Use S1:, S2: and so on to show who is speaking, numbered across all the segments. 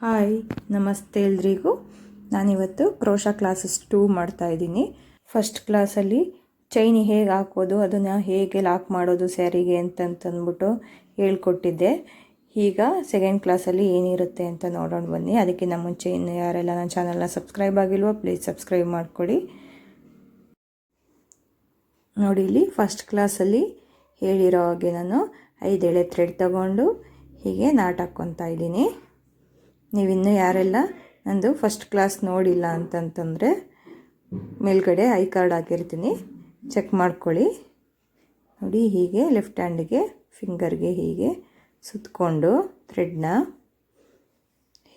S1: Hi, ನಮಸ್ತೆ ಎಲ್ರಿಗೂ. ನಾನಿವತ್ತು ಕ್ರೋಶಾ ಕ್ಲಾಸಸ್ 2 ಮಾಡ್ತಾಯಿದ್ದೀನಿ. ಫಸ್ಟ್ ಕ್ಲಾಸಲ್ಲಿ ಚೈನ್ ಹೇಗೆ ಹಾಕೋದು, ಅದನ್ನು ಹೇಗೆ ಲಾಕ್ ಮಾಡೋದು ಸ್ಯಾರಿಗೆ ಅಂತಂದ್ಬಿಟ್ಟು ಹೇಳ್ಕೊಟ್ಟಿದ್ದೆ. ಈಗ ಸೆಕೆಂಡ್ ಕ್ಲಾಸಲ್ಲಿ ಏನಿರುತ್ತೆ ಅಂತ ನೋಡೋಣ ಬನ್ನಿ. ಅದಕ್ಕಿಂತ ಮುಂಚೆ ಇನ್ನು ಯಾರೆಲ್ಲ ನನ್ನ ಚಾನಲ್ನ ಸಬ್ಸ್ಕ್ರೈಬ್ ಆಗಿಲ್ವೋ ಪ್ಲೀಸ್ ಸಬ್ಸ್ಕ್ರೈಬ್ ಮಾಡ್ಕೊಳ್ಳಿ. ನೋಡಿ, ಇಲ್ಲಿ ಫಸ್ಟ್ ಕ್ಲಾಸಲ್ಲಿ ಹೇಳಿರೋ ಹಾಗೆ ನಾನು 5 ಎಳೆ ಥ್ರೆಡ್ ತಗೊಂಡು ಹೀಗೆ ನಾಟ್ ಹಾಕ್ಕೊತಾ ಇದ್ದೀನಿ. ನೀವಿನ್ನೂ ಯಾರೆಲ್ಲ ನಂದು ಫಸ್ಟ್ ಕ್ಲಾಸ್ ನೋಡಿಲ್ಲ ಅಂತಂತಂದರೆ ಮೇಲ್ಗಡೆ ಐ ಕಾರ್ಡ್ ಹಾಕಿರ್ತೀನಿ, ಚೆಕ್ ಮಾಡ್ಕೊಳ್ಳಿ. ನೋಡಿ, ಹೀಗೆ ಲೆಫ್ಟ್ ಹ್ಯಾಂಡಿಗೆ ಫಿಂಗರ್ಗೆ ಹೀಗೆ ಸುತ್ತಕೊಂಡು ಥ್ರೆಡ್ನ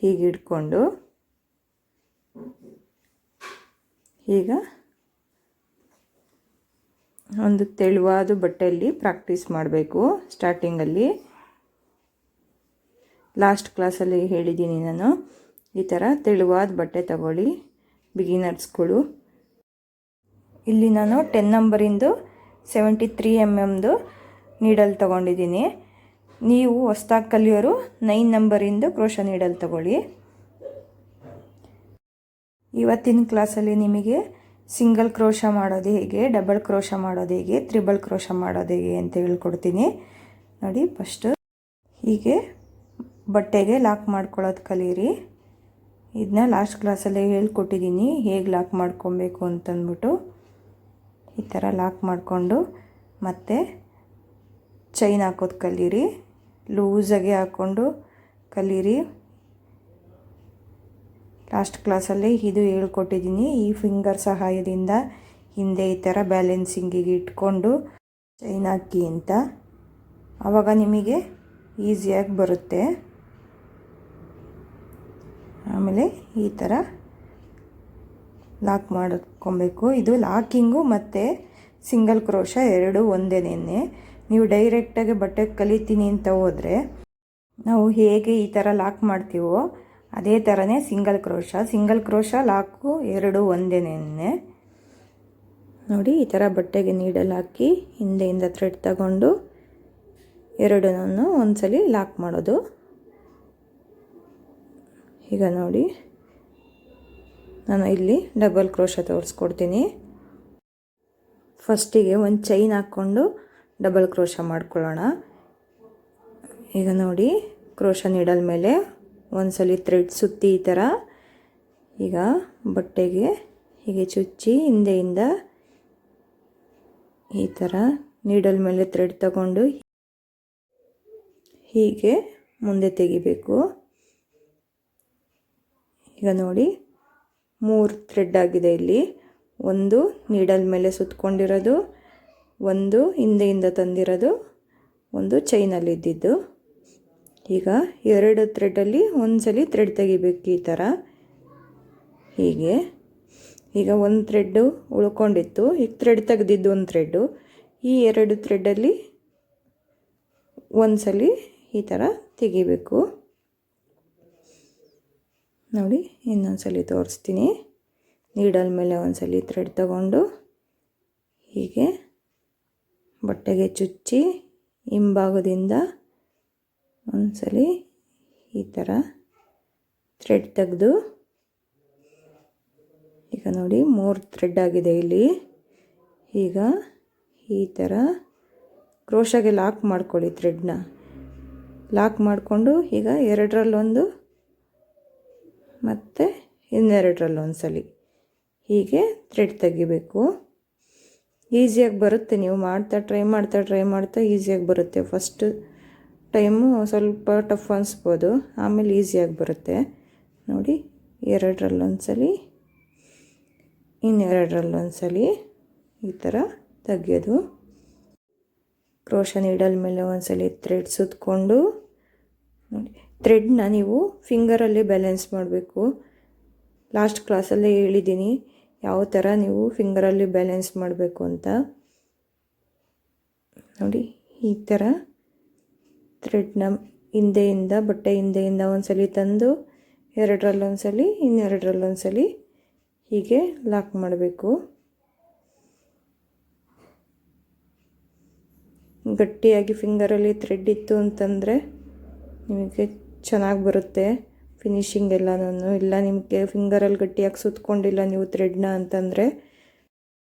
S1: ಹೀಗೆ ಇಟ್ಕೊಂಡು ಈಗ ಒಂದು ತೆಳುವಾದ ಬಟ್ಟೆಯಲ್ಲಿ ಪ್ರಾಕ್ಟೀಸ್ ಮಾಡಬೇಕು. ಸ್ಟಾರ್ಟಿಂಗಲ್ಲಿ ಲಾಸ್ಟ್ ಕ್ಲಾಸಲ್ಲಿ ಹೇಳಿದ್ದೀನಿ ನಾನು, ಈ ಥರ ತೆಳುವಾದ ಬಟ್ಟೆ ತಗೊಳ್ಳಿ ಬಿಗಿನರ್ಸ್ಗಳು. ಇಲ್ಲಿ ನಾನು 10 ನಂಬರಿಂದು 73 mm ನೀಡಲ್ ತೊಗೊಂಡಿದ್ದೀನಿ. ನೀವು ಹೊಸ್ದಾಗಿ ಕಲಿಯೋರು 9 ನಂಬರಿಂದು ಕ್ರೋಶಾ ನೀಡಲ್ ತಗೊಳ್ಳಿ. ಇವತ್ತಿನ ಕ್ಲಾಸಲ್ಲಿ ನಿಮಗೆ ಸಿಂಗಲ್ ಕ್ರೋಶಾ ಮಾಡೋದು ಹೇಗೆ, ಡಬಲ್ ಕ್ರೋಶಾ ಮಾಡೋದು ಹೇಗೆ, ತ್ರಿಬಲ್ ಕ್ರೋಶಾ ಮಾಡೋದು ಹೇಗೆ ಅಂತ ಹೇಳ್ಕೊಡ್ತೀನಿ. ನೋಡಿ, ಫಸ್ಟು ಹೀಗೆ ಬಟ್ಟೆಗೆ ಲಾಕ್ ಮಾಡ್ಕೊಳ್ಳೋದು ಕಲೀರಿ. ಇದನ್ನ ಲಾಸ್ಟ್ ಕ್ಲಾಸಲ್ಲೇ ಹೇಳ್ಕೊಟ್ಟಿದ್ದೀನಿ ಹೇಗೆ ಲಾಕ್ ಮಾಡ್ಕೊಬೇಕು ಅಂತಂದ್ಬಿಟ್ಟು. ಈ ಥರ ಲಾಕ್ ಮಾಡಿಕೊಂಡು ಮತ್ತೆ ಚೈನ್ ಹಾಕೋದು ಕಲೀರಿ. ಲೂಸಾಗೆ ಹಾಕ್ಕೊಂಡು ಕಲೀರಿ. ಲಾಸ್ಟ್ ಕ್ಲಾಸಲ್ಲಿ ಇದು ಹೇಳ್ಕೊಟ್ಟಿದ್ದೀನಿ. ಈ ಫಿಂಗರ್ ಸಹಾಯದಿಂದ ಹಿಂದೆ ಈ ಥರ ಬ್ಯಾಲೆನ್ಸಿಂಗಿಗೆ ಇಟ್ಕೊಂಡು ಚೈನ್ ಹಾಕಿ ಅಂತ, ಆವಾಗ ನಿಮಗೆ ಈಸಿಯಾಗಿ ಬರುತ್ತೆ. ಆಮೇಲೆ ಈ ಥರ ಲಾಕ್ ಮಾಡ್ಕೊಬೇಕು. ಇದು ಲಾಕಿಂಗು ಮತ್ತು ಸಿಂಗಲ್ ಕ್ರೋಶಾ ಎರಡೂ ಒಂದೇನೇ. ನೀವು ಡೈರೆಕ್ಟಾಗಿ ಬಟ್ಟೆ ಕಲಿತೀನಿ ಅಂತ ಹೋದರೆ ನಾವು ಹೇಗೆ ಈ ಥರ ಲಾಕ್ ಮಾಡ್ತೀವೋ ಅದೇ ಥರನೇ ಸಿಂಗಲ್ ಕ್ರೋಶಾ ಲಾಕು ಎರಡೂ ಒಂದೇನೇ. ನೋಡಿ, ಈ ಥರ ಬಟ್ಟೆಗೆ ನೀಡಲ್ ಹಾಕಿ ಹಿಂದೆಯಿಂದ ಥ್ರೆಡ್ ತಗೊಂಡು ಎರಡನ್ನೂ ಒಂದ್ಸಲಿ ಲಾಕ್ ಮಾಡೋದು. ಈಗ ನೋಡಿ, ನಾನು ಇಲ್ಲಿ ಡಬಲ್ ಕ್ರೋಶಾ ತೋರಿಸ್ಕೊಡ್ತೀನಿ. ಫಸ್ಟಿಗೆ ಒಂದು ಚೈನ್ ಹಾಕ್ಕೊಂಡು ಡಬಲ್ ಕ್ರೋಶಾ ಮಾಡ್ಕೊಳ್ಳೋಣ. ಈಗ ನೋಡಿ, ಕ್ರೋಶಾ ನೀಡಲ್ ಮೇಲೆ ಒಂದ್ಸಲಿ ಥ್ರೆಡ್ ಸುತ್ತಿ ಈ ಥರ ಈಗ ಬಟ್ಟೆಗೆ ಹೀಗೆ ಚುಚ್ಚಿ ಹಿಂದೆಯಿಂದ ಈ ಥರ ನೀಡಲ್ ಮೇಲೆ ಥ್ರೆಡ್ ತಗೊಂಡು ಹೀಗೆ ಮುಂದೆ ತೆಗಿಬೇಕು. ಈಗ ನೋಡಿ, 3 ಥ್ರೆಡ್ ಆಗಿದೆ ಇಲ್ಲಿ. ಒಂದು ನೀಡಲ್ ಮೇಲೆ ಸುತ್ತಕೊಂಡಿರೋದು, ಒಂದು ಹಿಂದೆಯಿಂದ ತಂದಿರೋದು, ಒಂದು ಚೈನಲ್ಲಿ ಇದ್ದಿದ್ದು. ಈಗ 2 ಥ್ರೆಡ್ಡಲ್ಲಿ ಒಂದ್ಸಲಿ ಥ್ರೆಡ್ ತೆಗಿಬೇಕು ಈ ಥರ ಹೀಗೆ. ಈಗ ಒಂದು ಥ್ರೆಡ್ಡು ಉಳ್ಕೊಂಡಿತ್ತು, ಈಗ ಥ್ರೆಡ್ ತೆಗೆದಿದ್ದು ಒಂದು ಥ್ರೆಡ್ಡು. ಈ 2 ಥ್ರೆಡ್ಡಲ್ಲಿ ಒಂದ್ಸಲಿ ಈ ಥರ ತೆಗಿಬೇಕು. ನೋಡಿ, ಇನ್ನೊಂದ್ಸಲಿ ತೋರಿಸ್ತೀನಿ. ನೀಡಲ್ ಮೇಲೆ ಒಂದ್ಸಲಿ ಥ್ರೆಡ್ ತಗೊಂಡು ಹೀಗೆ ಬಟ್ಟೆಗೆ ಚುಚ್ಚಿ ಹಿಂಭಾಗದಿಂದ ಒಂದ್ಸಲಿ ಈ ಥರ ಥ್ರೆಡ್ ತೆಗೆದು, ಈಗ ನೋಡಿ 3 ಥ್ರೆಡ್ ಆಗಿದೆ ಇಲ್ಲಿ. ಈಗ ಈ ಥರ ಕ್ರೋಶಾಗೆ ಲಾಕ್ ಮಾಡ್ಕೊಳ್ಳಿ. ಥ್ರೆಡ್ನ ಲಾಕ್ ಮಾಡಿಕೊಂಡು ಈಗ 2ರಲ್ಲೊಂದು ಮತ್ತು ಇನ್ನೆರಡರಲ್ಲೊಂದ್ಸಲಿ ಹೀಗೆ ಥ್ರೆಡ್ ತೆಗಿಬೇಕು. ಈಸಿಯಾಗಿ ಬರುತ್ತೆ. ನೀವು ಟ್ರೈ ಮಾಡ್ತಾ ಈಸಿಯಾಗಿ ಬರುತ್ತೆ. ಫಸ್ಟ್ ಟೈಮು ಸ್ವಲ್ಪ ಟಫ್ ಅನಿಸ್ಬೋದು, ಆಮೇಲೆ ಈಸಿಯಾಗಿ ಬರುತ್ತೆ. ನೋಡಿ, 2ರಲ್ಲೊಂದ್ಸಲಿ ಇನ್ನೆರಡರಲ್ಲೊಂದ್ಸಲಿ ಈ ಥರ ತೆಗೆಯೋದು. ಕ್ರೋಶಾ ನೀಡಲ್ ಮೇಲೆ ಒಂದ್ಸಲಿ ಥ್ರೆಡ್ ಸುತ್ತಕೊಂಡು ನೋಡಿ, ಥ್ರೆಡ್ನ ನೀವು ಫಿಂಗರಲ್ಲಿ ಬ್ಯಾಲೆನ್ಸ್ ಮಾಡಬೇಕು. ಲಾಸ್ಟ್ ಕ್ಲಾಸಲ್ಲೇ ಹೇಳಿದ್ದೀನಿ ಯಾವ ಥರ ನೀವು ಫಿಂಗರಲ್ಲಿ ಬ್ಯಾಲೆನ್ಸ್ ಮಾಡಬೇಕು ಅಂತ. ನೋಡಿ, ಈ ಥರ ಥ್ರೆಡ್ನ ಹಿಂದೆಯಿಂದ ಬಟ್ಟೆ ಹಿಂದೆಯಿಂದ ಒಂದ್ಸಲಿ ತಂದು 2ರಲ್ಲೊಂದ್ಸಲಿ ಇನ್ನೆರಡರಲ್ಲೊಂದ್ಸಲಿ ಹೀಗೆ ಲಾಕ್ ಮಾಡಬೇಕು. ಗಟ್ಟಿಯಾಗಿ ಫಿಂಗರಲ್ಲಿ ಥ್ರೆಡ್ ಇತ್ತು ಅಂತಂದರೆ ನಿಮಗೆ ಚೆನ್ನಾಗಿ ಬರುತ್ತೆ. ಫಿನಿಶಿಂಗ್ ಎಲ್ಲನೂ. ಇಲ್ಲ ನಿಮಗೆ ಫಿಂಗರಲ್ಲಿ ಗಟ್ಟಿಯಾಗಿ ಸುತ್ಕೊಂಡಿಲ್ಲ ನೀವು ಥ್ರೆಡ್ನ ಅಂತಂದರೆ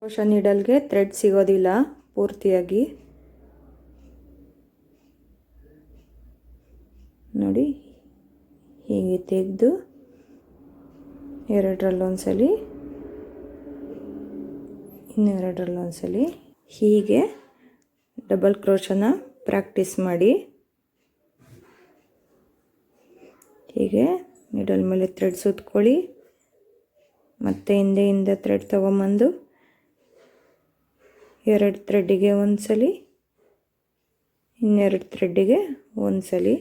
S1: ಕ್ರೋಶಾ ನೀಡಲ್ಗೆ ಥ್ರೆಡ್ ಸಿಗೋದಿಲ್ಲ ಪೂರ್ತಿಯಾಗಿ. ನೋಡಿ ಹೀಗೆ ತೆಗೆದು ಎರಡರಲ್ಲೊಂದ್ಸಲಿ, ಇನ್ನೆರಡರಲ್ಲೊಂದ್ಸಲಿ ಹೀಗೆ ಡಬಲ್ ಕ್ರೋಶನ ಪ್ರಾಕ್ಟೀಸ್ ಮಾಡಿ. ಹೀಗೆ ನೀಡಲ್ ಮೇಲೆ ಥ್ರೆಡ್ ಸುತ್ಕೊಳ್ಳಿ, ಮತ್ತು ಹಿಂದೆ ಥ್ರೆಡ್ ತೊಗೊಂಬಂದು ಎರಡು ಥ್ರೆಡ್ಡಿಗೆ ಒಂದ್ಸಲಿ, ಇನ್ನೆರಡು ಥ್ರೆಡ್ಡಿಗೆ ಒಂದ್ಸಲಿ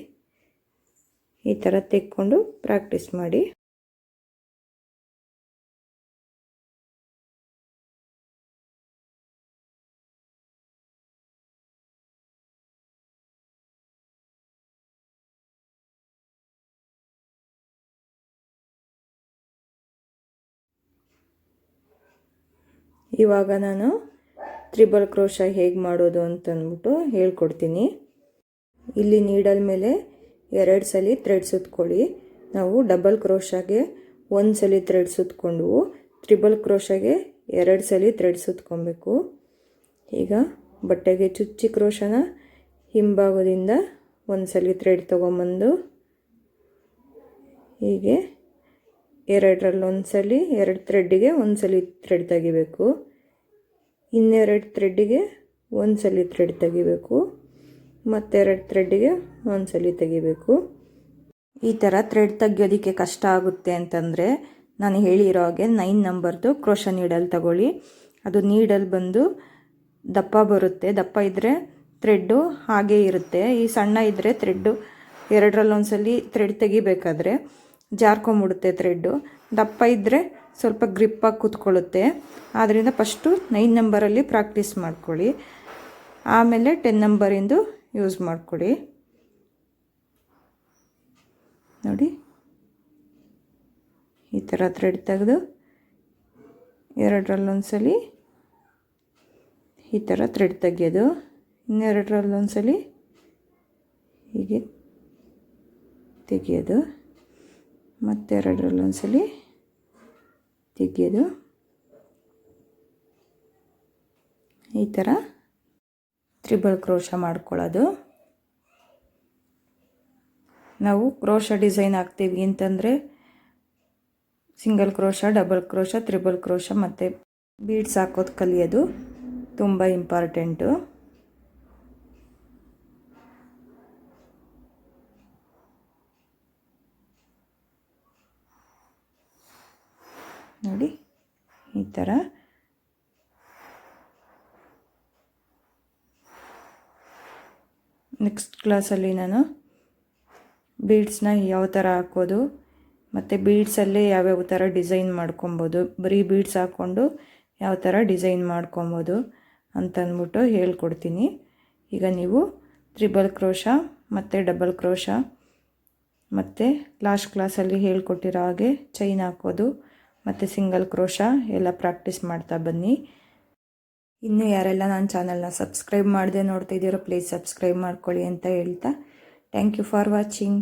S1: ಈ ಥರ ತೆಕ್ಕೊಂಡು ಪ್ರಾಕ್ಟೀಸ್ ಮಾಡಿ. ಇವಾಗ ನಾನು ತ್ರಿಬಲ್ ಕ್ರೋಶಾ ಹೇಗೆ ಮಾಡೋದು ಅಂತಂದ್ಬಿಟ್ಟು ಹೇಳ್ಕೊಡ್ತೀನಿ. ಇಲ್ಲಿ ನೀಡಲ್ ಮೇಲೆ 2 ಸಲ ಥ್ರೆಡ್ ಸುತ್ಕೊಳ್ಳಿ. ನಾವು ಡಬಲ್ ಕ್ರೋಶಾಗೆ 1 ಸಲ ಥ್ರೆಡ್ ಸುತ್ಕೊಂಡು ತ್ರಿಬಲ್ ಕ್ರೋಶಾಗೆ 2 ಸಲ ಥ್ರೆಡ್ ಸುತ್ಕೊಬೇಕು. ಈಗ ಬಟ್ಟೆಗೆ ಚುಚ್ಚಿ ಕ್ರೋಶನ ಹಿಂಭಾಗದಿಂದ 1 ಸಲ ಥ್ರೆಡ್ ತೊಗೊಂಬಂದು ಹೀಗೆ ಎರಡರಲ್ಲೊಂದು ಸಲ, 2 ಥ್ರೆಡ್ಡಿಗೆ 1 ಸಲ ಥ್ರೆಡ್ ತೆಗಿಬೇಕು. ಇನ್ನೆರಡು ಥ್ರೆಡ್ಡಿಗೆ 1 ಸಲ ಥ್ರೆಡ್ ತೆಗಿಬೇಕು, ಮತ್ತೆರಡು ಥ್ರೆಡ್ಡಿಗೆ 1 ಸಲ ತೆಗಿಬೇಕು. ಈ ಥರ ಥ್ರೆಡ್ ತೆಗಿಯೋದಕ್ಕೆ ಕಷ್ಟ ಆಗುತ್ತೆ ಅಂತಂದರೆ ನಾನು ಹೇಳಿರೋ ಹಾಗೆ 9 ನಂಬರ್ದು ಕ್ರೋಶಾ ನೀಡಲ್ ತಗೊಳ್ಳಿ. ಅದು ನೀಡಲ್ ಬಂದು ದಪ್ಪ ಬರುತ್ತೆ. ದಪ್ಪ ಇದ್ದರೆ ಥ್ರೆಡ್ಡು ಹಾಗೇ ಇರುತ್ತೆ. ಈ ಸಣ್ಣ ಇದ್ದರೆ ಥ್ರೆಡ್ಡು ಎರಡರಲ್ಲೊಂದು ಸಲ ಥ್ರೆಡ್ ತೆಗಿಬೇಕಾದ್ರೆ ಜಾರ್ಕೊಂಬಿಡುತ್ತೆ ಥ್ರೆಡ್ಡು. ದಪ್ಪ ಇದ್ದರೆ ಸ್ವಲ್ಪ ಗ್ರಿಪ್ಪಾಗಿ ಕೂತ್ಕೊಳ್ಳುತ್ತೆ. ಆದ್ದರಿಂದ ಫಸ್ಟು 9 ನಂಬರಲ್ಲಿ ಪ್ರಾಕ್ಟೀಸ್ ಮಾಡ್ಕೊಳ್ಳಿ, ಆಮೇಲೆ 10 ನಂಬರಿಂದು ಯೂಸ್ ಮಾಡ್ಕೊಳ್ಳಿ. ನೋಡಿ ಈ ಥರ ಥ್ರೆಡ್ ತೆಗೆದು ಎರಡರಲ್ಲೊಂದು ಸಲ ಈ ಥರ ಥ್ರೆಡ್ ತೆಗೆಯೋದು, ಇನ್ನೆರಡರಲ್ಲೊಂದು ಸಲ ಹೀಗೆ ತೆಗೆಯೋದು, ಮತ್ತೆರಡರಲ್ಲೊಂದು ಸಲ ತೆಗೆಯೋದು. ಈ ಥರ ತ್ರಿಬಲ್ ಕ್ರೋಶಾ ಮಾಡ್ಕೊಳ್ಳೋದು. ನಾವು ಕ್ರೋಶಾ ಡಿಸೈನ್ ಹಾಕ್ತೀವಿ ಅಂತಂದರೆ single crochet, double crochet, triple crochet ಮತ್ತು ಬೀಡ್ಸ್ ಹಾಕೋದು ಕಲಿಯೋದು ತುಂಬ ಇಂಪಾರ್ಟೆಂಟು. ನೋಡಿ ಈ ಥರ ನೆಕ್ಸ್ಟ್ ಕ್ಲಾಸಲ್ಲಿ ನಾನು ಬೀಡ್ಸ್ನ ಯಾವ ಥರ ಹಾಕೋದು ಮತ್ತು ಬೀಡ್ಸಲ್ಲೇ ಯಾವ್ಯಾವ ಥರ ಡಿಸೈನ್ ಮಾಡ್ಕೊಬೋದು, ಬರೀ ಬೀಡ್ಸ್ ಹಾಕ್ಕೊಂಡು ಯಾವ ಥರ ಡಿಸೈನ್ ಮಾಡ್ಕೊಬೋದು ಅಂತಂದ್ಬಿಟ್ಟು ಹೇಳ್ಕೊಡ್ತೀನಿ. ಈಗ ನೀವು ತ್ರಿಬಲ್ ಕ್ರೋಶಾ ಮತ್ತು ಡಬಲ್ ಕ್ರೋಶಾ ಮತ್ತು ಲಾಸ್ಟ್ ಕ್ಲಾಸಲ್ಲಿ ಹೇಳ್ಕೊಟ್ಟಿರೋ ಹಾಗೆ ಚೈನ್ ಹಾಕೋದು ಮತ್ತು ಸಿಂಗಲ್ ಕ್ರೋಶಾ ಎಲ್ಲ ಪ್ರಾಕ್ಟೀಸ್ ಮಾಡ್ತಾ ಬನ್ನಿ. ಇನ್ನೂ ಯಾರೆಲ್ಲ ನನ್ನ ಚಾನಲ್ನ ಸಬ್ಸ್ಕ್ರೈಬ್ ಮಾಡದೆ ನೋಡ್ತಾ ಇದ್ದೀರೋ ಪ್ಲೀಸ್ ಸಬ್ಸ್ಕ್ರೈಬ್ ಮಾಡ್ಕೊಳ್ಳಿ ಅಂತ ಹೇಳ್ತಾ ಥ್ಯಾಂಕ್ ಯು ಫಾರ್ ವಾಚಿಂಗ್.